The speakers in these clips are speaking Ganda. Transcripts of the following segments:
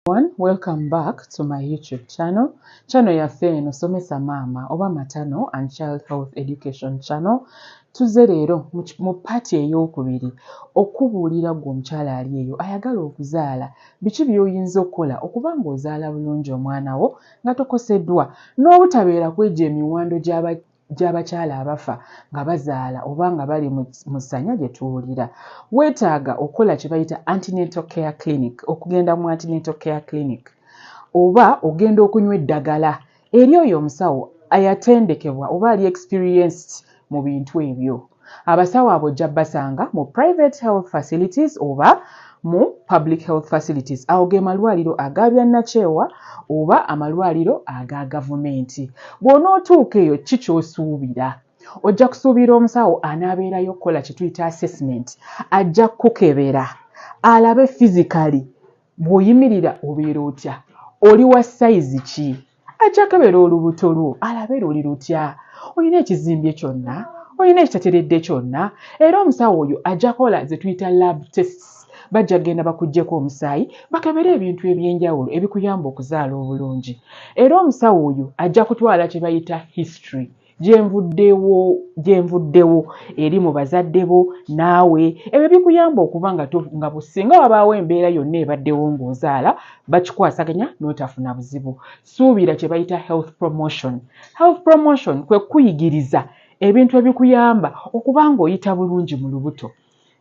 Welcome back to my YouTube channel. Channel yaffe eno Somesa Mama oba Maternal and Child Health Education channel. Tuzze leero mu paati ey'okubiri okubuulira gwe omukyala ali eyo ayagala okuzaala biki by'oyinza okukola okuba ng'ozaala bulungi omwana wo nga tokoseddwa n'obutabeera kwegya emiwando gy'abakyala abafa nga bazaala oba nga bali mu ssanya gye tuwulira. Weetaaga okukola kye bayita antenatal care clinic, okugenda mu antenatal care clinic oba ogenda okunywa eddagala eri oyo omusawo ayatendekebwa oba ali experienced mu bintu ebyo. Abasawo abo ojja basanga mu private health facilities oba mu public health facilities. Awo ge malwaliro aga byannakyewa oba amalwaliro aga gavumenti. Bw'onootuuka eyo ki ky'osuubira? Ojja kusuubira omusawo anaabeerayo okukola kye tuyita assessment. Ajja kukebera alabe physically bw'oyimirira obeera otya, oli wa size ki, ajja kebera olubuto lwo alabe luli lutya, olina ekizimbye kyonna, olina ekitateredde kyonna. Era omusawo oyo ajja kola ze tuyita lab tests. Bajja genda bakuggyeko omusaayi bakebere ebintu ebyenjawulo ebikuyamba okuzaala obulungi. Era omusawo oyo ajja kutwala kye bayita history, gyenvuddewo eri mu bazadde bo naawe. Ebyo bikuyamba okuba nga businga wabaawo embeera yonna ebaddewo ng'ozaala bakikwasaganya n'otafuna buzibu. Suubira kye bayita health promotion. Health promotion kwe kuyigiriza ebintu ebikuyamba okuba ng'oyita bulungi mu lubuto,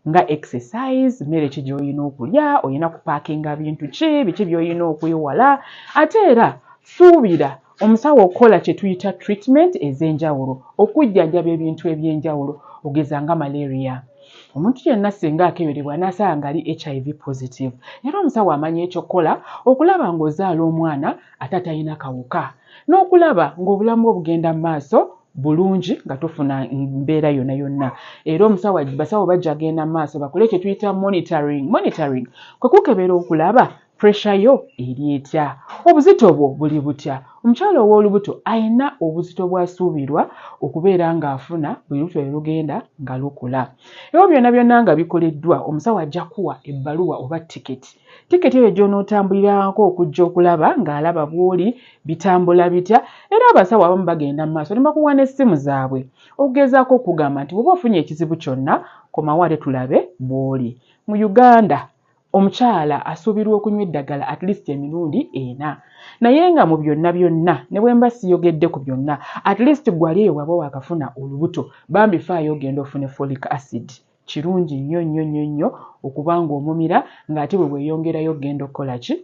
nga exercise, mmere ki gy'olina okulya, olina kupaakinga bintu ki, biki by'olina okwewala. Ate era suubira omusawo okukola kye tuyita treatment ez'enjawulo, okujjanjaba ebintu ebyenjawulo ogeza nga malaria. Omuntu yenna singa akeberebwa n'asanga ali HIV positive, era omusawo amanya ekyokukola okulaba ng'ozaala omwana ate atalina kawuka, n'okulaba ng'obulamu bwo bugenda mu maaso bulungi nga tofuna mbeera yonna yonna. Era basawo bajja genda mu maaso bakole kye tuyita monitoring. Kwe kukebera okulaba pressure yo eri etya, obuzito bwo buli butya. Omukyala ow'olubuto ayina obuzito bw'asuubirwa okubeera ng'afuna buli lubuto lwe lugenda nga lukula. Ebyo byonna nga bikoleddwa, omusawo ajja kuwa ebbaluwa oba tiketi. Tiketi eyo gy'onootambulirako okujja okulaba ng'alaba bw'oli bitambula bitya. Era abasawo abamu bagenda mu maaso ne bakuwa n'essimu zaabwe okugezaako okugamba nti bw'oba ofunye ekizibu kyonna komawo ate tulabe bw'oli. Mu Uganda omukyala asuubirwa okunywa eddagala at least emirundi 4. Naye nga mu byonna ne bwe mba siyogedde ku byonna, at least gwali eyo waba wakafuna olubuto bambi faayo ogenda ofune folic acid. Kirungi nnyo okuba ng'omumira ng'ate bwe weeyongerayo ogenda okukola ki?